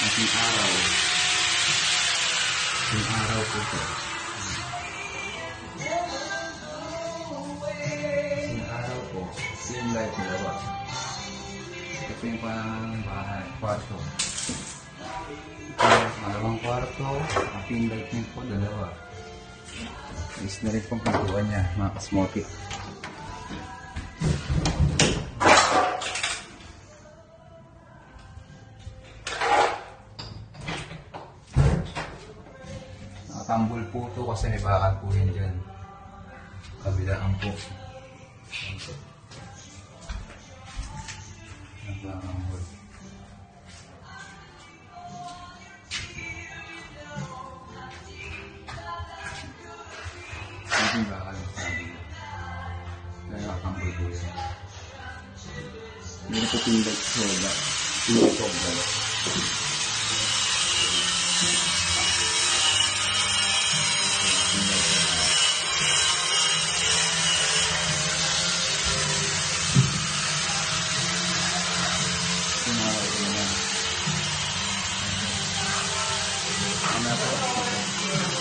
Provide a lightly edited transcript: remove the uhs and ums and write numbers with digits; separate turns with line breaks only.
ating araw. Yung araw po ito. Yung araw po, same light dalawa. Ito po yung pang bahay, kwarto. Malawang kwarto, ating light niyo po dalawa. Is na rin pong pintuan niya, mga kasmotic. Nakatambol po ito kasi may bakal po yan dyan. Kabilaan po. Nakatambol. Hindi bakal ang sabi niya. Kaya nakatambol po yan. Meron po tindag soda. Tindag soda. Ano po?